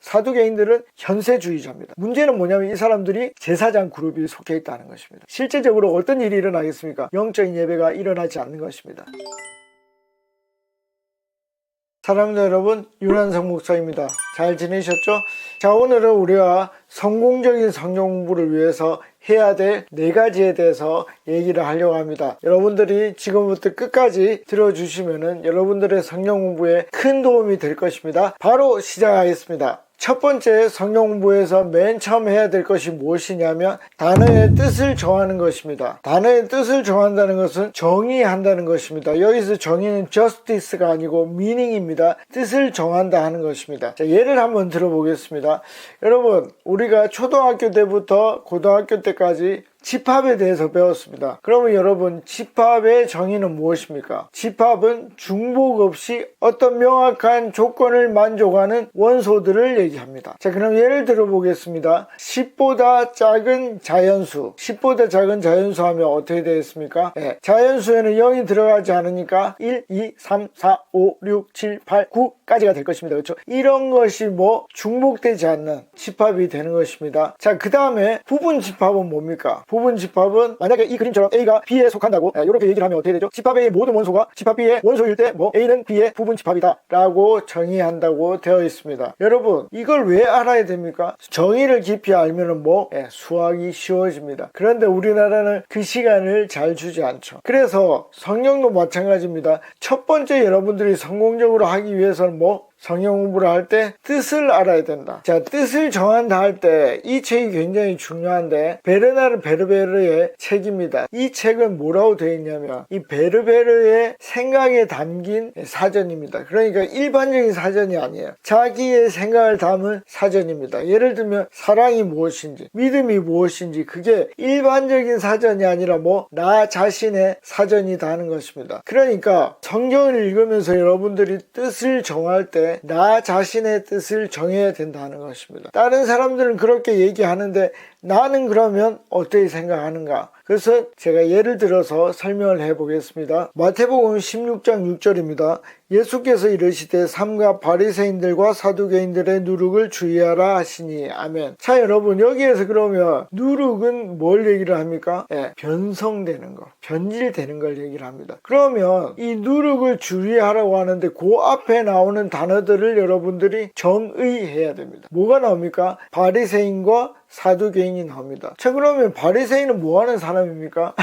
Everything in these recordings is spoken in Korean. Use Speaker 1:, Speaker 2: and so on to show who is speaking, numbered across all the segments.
Speaker 1: 사두개인들은 현세주의자입니다. 문제는 뭐냐면 이 사람들이 제사장 그룹이 속해 있다는 것입니다. 실제적으로 어떤 일이 일어나겠습니까? 영적인 예배가 일어나지 않는 것입니다. 사랑하는 여러분, 윤한성 목사입니다. 잘 지내셨죠? 자, 오늘은 우리가 성공적인 성경 공부를 위해서 해야 될 4가지에 대해서 얘기를 하려고 합니다. 여러분들이 지금부터 끝까지 들어주시면은 여러분들의 성경 공부에 큰 도움이 될 것입니다. 바로 시작하겠습니다. 첫 번째 성경 공부에서 맨 처음 해야 될 것이 무엇이냐면 단어의 뜻을 정하는 것입니다. 단어의 뜻을 정한다는 것은 정의한다는 것입니다. 여기서 정의는 justice가 아니고 meaning입니다. 뜻을 정한다 하는 것입니다. 자, 예를 한번 들어보겠습니다. 여러분, 우리가 초등학교 때부터 고등학교 때까지 집합에 대해서 배웠습니다. 그러면 여러분, 집합의 정의는 무엇입니까? 집합은 중복 없이 어떤 명확한 조건을 만족하는 원소들을 얘기합니다. 자, 그럼 예를 들어 보겠습니다. 10보다 작은 자연수, 10보다 작은 자연수 하면 어떻게 되겠습니까? 네, 자연수에는 0이 들어가지 않으니까 1, 2, 3, 4, 5, 6, 7, 8, 9까지가 될 것입니다. 그렇죠? 이런 것이 중복되지 않는 집합이 되는 것입니다. 자, 그 다음에 부분 집합은 뭡니까? 부분 집합은 만약에 이 그림처럼 A가 B에 속한다고 이렇게 얘기를 하면 어떻게 되죠? 집합 A의 모든 원소가 집합 B의 원소일 때 A는 B의 부분 집합이다 라고 정의한다고 되어 있습니다. 여러분, 이걸 왜 알아야 됩니까? 정의를 깊이 알면은 수학이 쉬워집니다. 그런데 우리나라는 그 시간을 잘 주지 않죠. 그래서 성경도 마찬가지입니다. 첫 번째 여러분들이 성공적으로 하기 위해서는 성경 공부를 할 때 뜻을 알아야 된다. 자, 뜻을 정한다 할 때 이 책이 굉장히 중요한데 베르나르 베르베르의 책입니다. 이 책은 뭐라고 되어 있냐면 이 베르베르의 생각에 담긴 사전입니다. 그러니까 일반적인 사전이 아니에요. 자기의 생각을 담은 사전입니다. 예를 들면 사랑이 무엇인지, 믿음이 무엇인지, 그게 일반적인 사전이 아니라 나 자신의 사전이다 하는 것입니다. 그러니까 성경을 읽으면서 여러분들이 뜻을 정할 때 나 자신의 뜻을 정해야 된다는 것입니다. 다른 사람들은 그렇게 얘기하는데 나는 그러면 어떻게 생각하는가? 그래서 제가 예를 들어서 설명을 해보겠습니다. 마태복음 16장 6절입니다. 예수께서 이르시되 삼가 바리새인들과 사두개인들의 누룩을 주의하라 하시니 아멘. 자, 여러분, 여기에서 그러면 누룩은 뭘 얘기를 합니까? 변성되는 거, 변질되는 걸 얘기를 합니다. 그러면 이 누룩을 주의하라고 하는데 그 앞에 나오는 단어들을 여러분들이 정의해야 됩니다. 뭐가 나옵니까? 바리새인과 사두개인이 나옵니다. 자, 그러면 바리새인은 뭐 하는 사람입니까?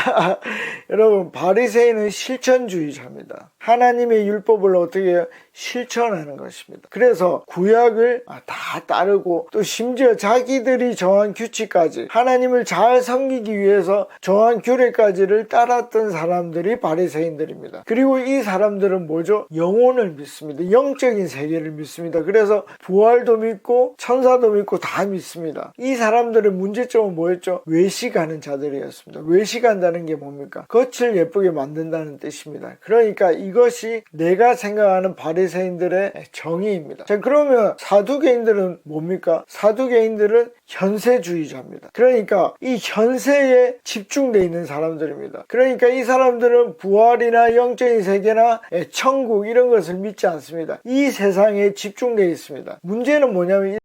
Speaker 1: 여러분, 바리새인은 실천주의자입니다. 하나님의 율법을 어떻게 해요? 실천하는 것입니다. 그래서 구약을 다 따르고 또 심지어 자기들이 정한 규칙까지 하나님을 잘 섬기기 위해서 정한 규례까지를 따랐던 사람들이 바리새인들입니다. 그리고 이 사람들은 영혼을 믿습니다. 영적인 세계를 믿습니다. 그래서 부활도 믿고 천사도 믿고 다 믿습니다. 이 사람들의 문제점은 뭐였죠? 외식하는 자들이었습니다. 외식한다는 게 뭡니까? 겉을 예쁘게 만든다는 뜻입니다. 그러니까 이것이 내가 생각하는 바리새인들의 정의입니다. 자, 그러면 사두개인들은 뭡니까? 사두개인들은 현세주의자입니다. 그러니까 이 현세에 집중되어 있는 사람들입니다. 그러니까 이 사람들은 부활이나 영적인 세계나 천국 이런 것을 믿지 않습니다. 이 세상에 집중되어 있습니다. 문제는 뭐냐면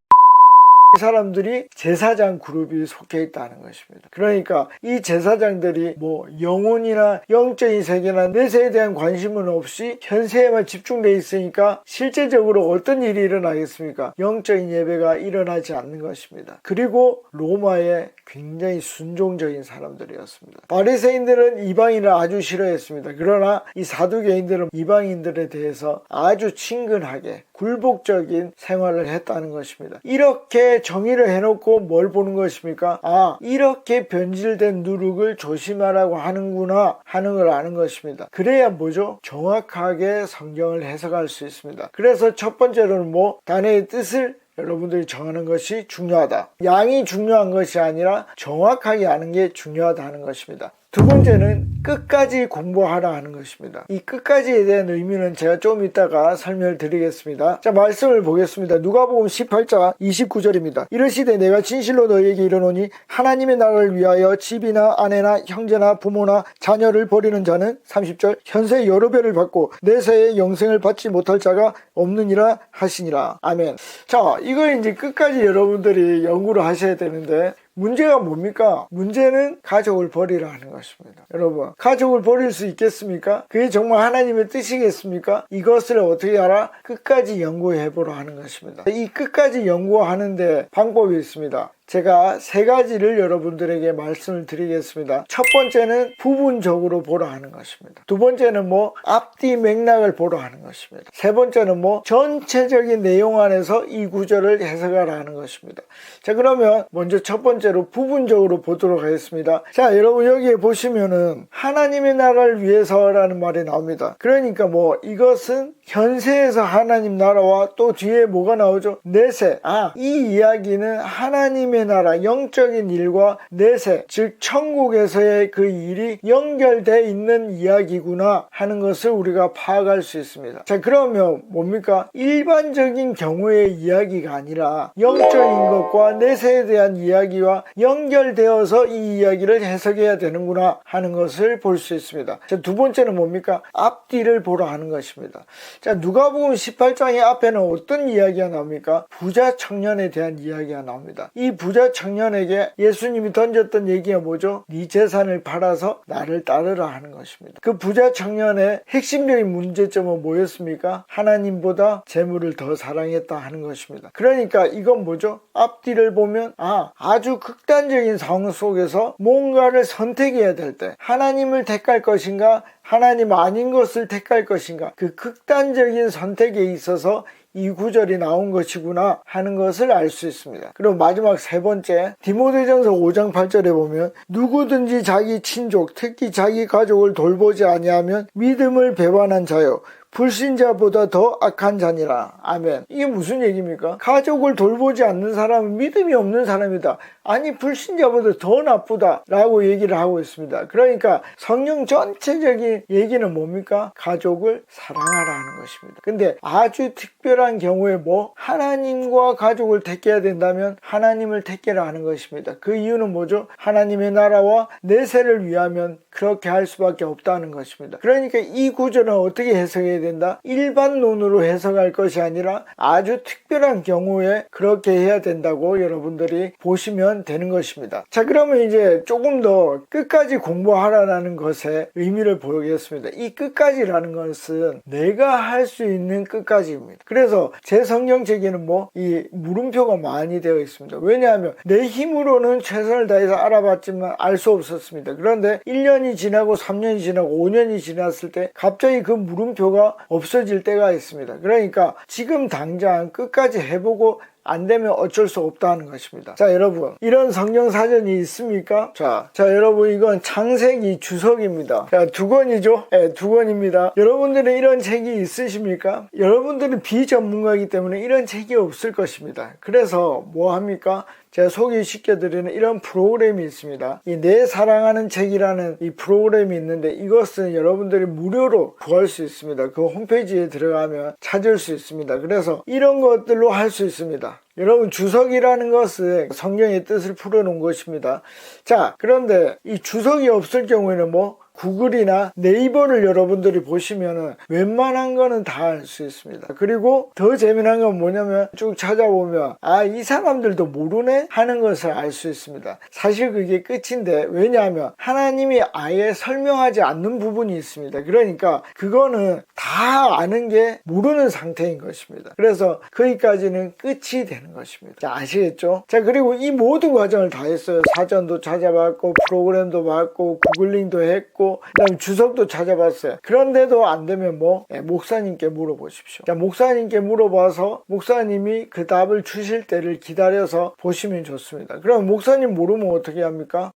Speaker 1: 이 사람들이 제사장 그룹이 속해 있다는 것입니다. 그러니까 이 제사장들이 영혼이나 영적인 세계나 내세에 대한 관심은 없이 현세에만 집중되어 있으니까 실제적으로 어떤 일이 일어나겠습니까? 영적인 예배가 일어나지 않는 것입니다. 그리고 로마에 굉장히 순종적인 사람들이었습니다. 바리새인들은 이방인을 아주 싫어했습니다. 그러나 이 사두개인들은 이방인들에 대해서 아주 친근하게 굴복적인 생활을 했다는 것입니다. 이렇게 정의를 해놓고 뭘 보는 것입니까? 이렇게 변질된 누룩을 조심하라고 하는구나 하는 걸 아는 것입니다. 그래야 정확하게 성경을 해석할 수 있습니다. 그래서 첫 번째로는 단어의 뜻을 여러분들이 정하는 것이 중요하다. 양이 중요한 것이 아니라 정확하게 아는 게 중요하다 하는 것입니다. 두 번째는 끝까지 공부하라 하는 것입니다. 이 끝까지에 대한 의미는 제가 좀 이따가 설명을 드리겠습니다. 자, 말씀을 보겠습니다. 누가복음 18장 29절입니다. 이르시되 내가 진실로 너희에게 이르노니 하나님의 나라를 위하여 집이나 아내나 형제나 부모나 자녀를 버리는 자는 30절 현세 여러 배를 받고 내세에 영생을 받지 못할 자가 없느니라 하시니라. 아멘. 자, 이걸 이제 끝까지 여러분들이 연구를 하셔야 되는데 문제가 뭡니까? 문제는 가족을 버리라는 것입니다. 여러분, 가족을 버릴 수 있겠습니까? 그게 정말 하나님의 뜻이겠습니까? 이것을 어떻게 하라? 끝까지 연구해보라 하는 것입니다. 이 끝까지 연구하는데 방법이 있습니다. 제가 세 가지를 여러분들에게 말씀을 드리겠습니다. 첫 번째는 부분적으로 보라 하는 것입니다. 두 번째는 앞뒤 맥락을 보라 하는 것입니다. 세 번째는 전체적인 내용 안에서 이 구절을 해석하라 하는 것입니다. 자, 그러면 먼저 첫 번째로 부분적으로 보도록 하겠습니다. 자, 여러분 여기에 보시면은 하나님의 나라를 위해서라는 말이 나옵니다. 그러니까 이것은 현세에서 하나님 나라와 또 뒤에 뭐가 나오죠? 내세. 이 이야기는 하나님의 나라, 영적인 일과 내세, 즉 천국에서의 그 일이 연결되어 있는 이야기구나 하는 것을 우리가 파악할 수 있습니다. 자, 그러면 뭡니까? 일반적인 경우의 이야기가 아니라 영적인 것과 내세에 대한 이야기와 연결되어서 이 이야기를 해석해야 되는구나 하는 것을 볼 수 있습니다. 자, 두 번째는 뭡니까? 앞뒤를 보라 하는 것입니다. 자, 누가복음 18장의 앞에는 어떤 이야기가 나옵니까? 부자 청년에 대한 이야기가 나옵니다. 이 부자 청년에게 예수님이 던졌던 얘기가 뭐죠? 네 재산을 팔아서 나를 따르라 하는 것입니다. 그 부자 청년의 핵심적인 문제점은 뭐였습니까? 하나님보다 재물을 더 사랑했다 하는 것입니다. 그러니까 이건 뭐죠? 앞뒤를 보면 아주 극단적인 상황 속에서 뭔가를 선택해야 될 때 하나님을 택할 것인가 하나님 아닌 것을 택할 것인가 그 극단적인 선택에 있어서 이 구절이 나온 것이구나 하는 것을 알 수 있습니다. 그리고 마지막 세 번째 디모데전서 5장 8절에 보면 누구든지 자기 친족 특히 자기 가족을 돌보지 아니하면 믿음을 배반한 자요 불신자보다 더 악한 자니라. 아멘. 이게 무슨 얘기입니까? 가족을 돌보지 않는 사람은 믿음이 없는 사람이다. 아니 불신자보다 더 나쁘다 라고 얘기를 하고 있습니다. 그러니까 성령 전체적인 얘기는 뭡니까? 가족을 사랑하라 하는 것입니다. 근데 아주 특별한 경우에 하나님과 가족을 택해야 된다면 하나님을 택해라 하는 것입니다. 그 이유는 뭐죠? 하나님의 나라와 내세를 위하면 그렇게 할 수밖에 없다는 것입니다. 그러니까 이 구절은 어떻게 해석해야 된다? 일반론으로 해석할 것이 아니라 아주 특별한 경우에 그렇게 해야 된다고 여러분들이 보시면 되는 것입니다. 자, 그러면 이제 조금 더 끝까지 공부하라는 것의 의미를 보겠습니다. 이 끝까지라는 것은 내가 할 수 있는 끝까지입니다. 그래서 제 성경책에는 이 물음표가 많이 되어 있습니다. 왜냐하면 내 힘으로는 최선을 다해서 알아봤지만 알 수 없었습니다. 그런데 1년이 지나고 3년이 지나고 5년이 지났을 때 갑자기 그 물음표가 없어질 때가 있습니다. 그러니까 지금 당장 끝까지 해보고 안 되면 어쩔 수 없다는 것입니다. 자, 여러분 이런 성경 사전이 있습니까? 자 여러분 이건 창세기 주석입니다. 자, 2권이죠? 네, 2권입니다. 여러분들은 이런 책이 있으십니까? 여러분들은 비전문가이기 때문에 이런 책이 없을 것입니다. 그래서 뭐 합니까? 제가 소개시켜드리는 이런 프로그램이 있습니다. 이 내 사랑하는 책이라는 이 프로그램이 있는데 이것은 여러분들이 무료로 구할 수 있습니다. 그 홈페이지에 들어가면 찾을 수 있습니다. 그래서 이런 것들로 할 수 있습니다. 여러분 주석이라는 것은 성경의 뜻을 풀어놓은 것입니다. 자, 그런데 이 주석이 없을 경우에는 구글이나 네이버를 여러분들이 보시면은 웬만한 거는 다 알 수 있습니다. 그리고 더 재미난 건 뭐냐면 쭉 찾아보면 이 사람들도 모르네 하는 것을 알 수 있습니다. 사실 그게 끝인데 왜냐하면 하나님이 아예 설명하지 않는 부분이 있습니다. 그러니까 그거는 다 아는 게 모르는 상태인 것입니다. 그래서 거기까지는 끝이 되는 것입니다. 자, 아시겠죠? 자, 그리고 이 모든 과정을 다 했어요. 사전도 찾아봤고 프로그램도 봤고 구글링도 했고 그다음 주석도 찾아봤어요. 그런데도 안 되면 목사님께 물어보십시오. 자, 목사님께 물어봐서 목사님이 그 답을 주실 때를 기다려서 보시면 좋습니다. 그럼 목사님 모르면 어떻게 합니까?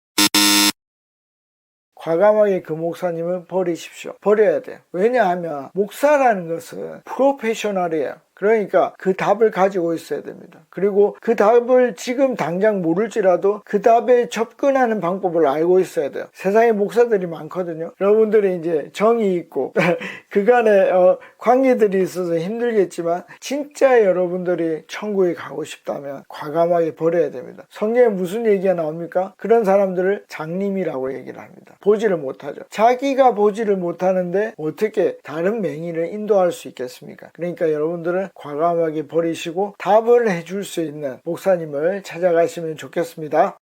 Speaker 1: 과감하게 그 목사님을 버리십시오. 버려야 돼요. 왜냐하면 목사라는 것은 프로페셔널이에요. 그러니까 그 답을 가지고 있어야 됩니다. 그리고 그 답을 지금 당장 모를지라도 그 답에 접근하는 방법을 알고 있어야 돼요. 세상에 목사들이 많거든요. 여러분들이 이제 정이 있고 그간에 관계들이 있어서 힘들겠지만 진짜 여러분들이 천국에 가고 싶다면 과감하게 버려야 됩니다. 성경에 무슨 얘기가 나옵니까? 그런 사람들을 장님이라고 얘기를 합니다. 보지를 못하죠. 자기가 보지를 못하는데 어떻게 다른 맹인을 인도할 수 있겠습니까? 그러니까 여러분들은 과감하게 버리시고 답을 해줄 수 있는 목사님을 찾아가시면 좋겠습니다.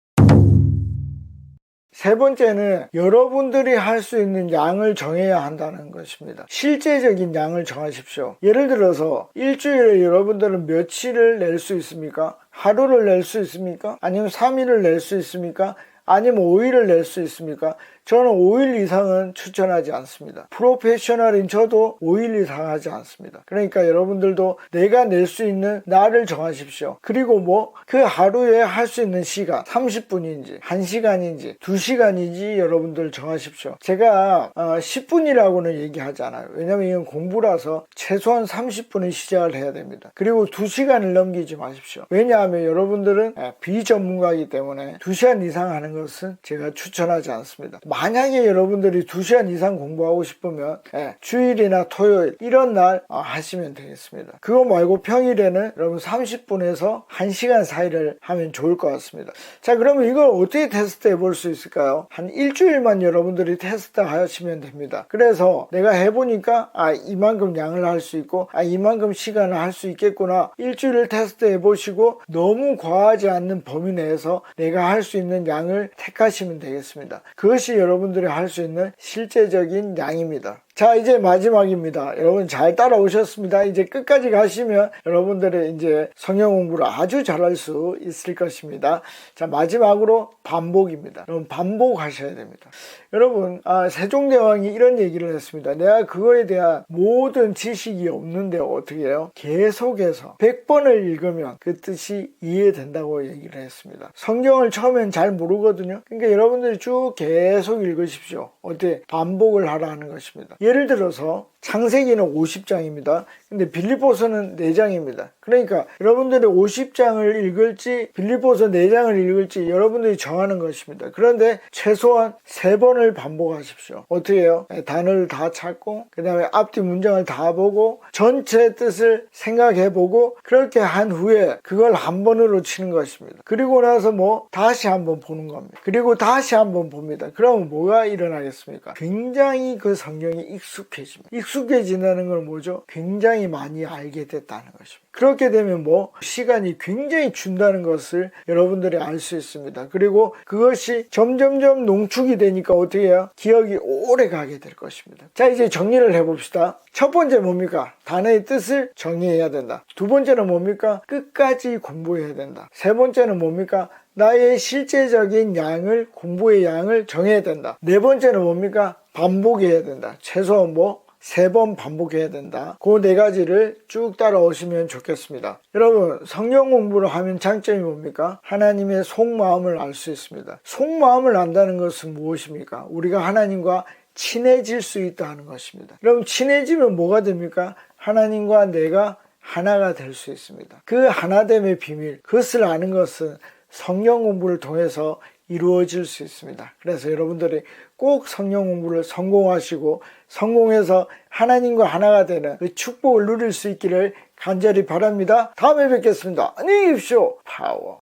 Speaker 1: 세 번째는 여러분들이 할 수 있는 양을 정해야 한다는 것입니다. 실제적인 양을 정하십시오. 예를 들어서 일주일에 여러분들은 며칠을 낼 수 있습니까? 하루를 낼 수 있습니까? 아니면 3일을 낼 수 있습니까? 아니면 5일을 낼 수 있습니까? 저는 5일 이상은 추천하지 않습니다. 프로페셔널인 저도 5일 이상 하지 않습니다. 그러니까 여러분들도 내가 낼 수 있는 날을 정하십시오. 그리고 그 하루에 할 수 있는 시간 30분인지 1시간인지 2시간인지 여러분들 정하십시오. 제가 10분이라고는 얘기하지 않아요. 왜냐하면 이건 공부라서 최소한 30분은 시작을 해야 됩니다. 그리고 2시간을 넘기지 마십시오. 왜냐하면 여러분들은 비전문가이기 때문에 2시간 이상 하는 것은 제가 추천하지 않습니다. 만약에 여러분들이 2시간 이상 공부하고 싶으면 주일이나 토요일 이런 날 하시면 되겠습니다. 그거 말고 평일에는 여러분 30분에서 1시간 사이를 하면 좋을 것 같습니다. 자, 그러면 이걸 어떻게 테스트 해볼 수 있을까요? 한 일주일만 여러분들이 테스트 하시면 됩니다. 그래서 내가 해보니까 이만큼 양을 할 수 있고 이만큼 시간을 할 수 있겠구나. 일주일을 테스트 해보시고 너무 과하지 않는 범위 내에서 내가 할 수 있는 양을 택하시면 되겠습니다. 그것이 여러분들이 할 수 있는 실제적인 양입니다. 자, 이제 마지막입니다. 여러분 잘 따라오셨습니다. 이제 끝까지 가시면 여러분들의 이제 성경 공부를 아주 잘할 수 있을 것입니다. 자, 마지막으로 반복입니다. 여러분 반복하셔야 됩니다. 여러분 세종대왕이 이런 얘기를 했습니다. 내가 그거에 대한 모든 지식이 없는데 어떻게 해요? 계속해서 100번을 읽으면 그 뜻이 이해된다고 얘기를 했습니다. 성경을 처음엔 잘 모르거든요. 그러니까 여러분들이 쭉 계속 읽으십시오. 어떻게 반복을 하라는 것입니다. 예를 들어서 창세기는 50장입니다. 근데 빌립보서는 4장입니다. 그러니까 여러분들이 50장을 읽을지 빌립보서 4장을 읽을지 여러분들이 정하는 것입니다. 그런데 최소한 3번을 반복하십시오. 어떻게 해요? 단어를 다 찾고 그 다음에 앞뒤 문장을 다 보고 전체 뜻을 생각해보고 그렇게 한 후에 그걸 한 번으로 치는 것입니다. 그리고 나서 다시 한번 보는 겁니다. 그리고 다시 한번 봅니다. 그러면 뭐가 일어나겠습니까? 굉장히 그 성경이 익숙해집니다. 익숙해진다는 건 뭐죠? 굉장히 많이 알게 됐다는 것입니다. 그렇게 되면 시간이 굉장히 준다는 것을 여러분들이 알 수 있습니다. 그리고 그것이 점점점 농축이 되니까 어떻게 해요? 기억이 오래 가게 될 것입니다. 자, 이제 정리를 해봅시다. 첫 번째 뭡니까? 단어의 뜻을 정의해야 된다. 두 번째는 뭡니까? 끝까지 공부해야 된다. 세 번째는 뭡니까? 나의 실제적인 양을, 공부의 양을 정해야 된다. 네 번째는 뭡니까? 반복해야 된다. 최소한 3번 반복해야 된다. 그 4가지를 쭉 따라오시면 좋겠습니다. 여러분, 성경 공부를 하면 장점이 뭡니까? 하나님의 속마음을 알 수 있습니다. 속마음을 안다는 것은 무엇입니까? 우리가 하나님과 친해질 수 있다는 것입니다. 여러분, 친해지면 뭐가 됩니까? 하나님과 내가 하나가 될 수 있습니다. 그 하나됨의 비밀, 그것을 아는 것은 성경 공부를 통해서 이루어질 수 있습니다. 그래서 여러분들이 꼭 성경 공부를 성공하시고 성공해서 하나님과 하나가 되는 그 축복을 누릴 수 있기를 간절히 바랍니다. 다음에 뵙겠습니다. 안녕히 계십시오. 파워.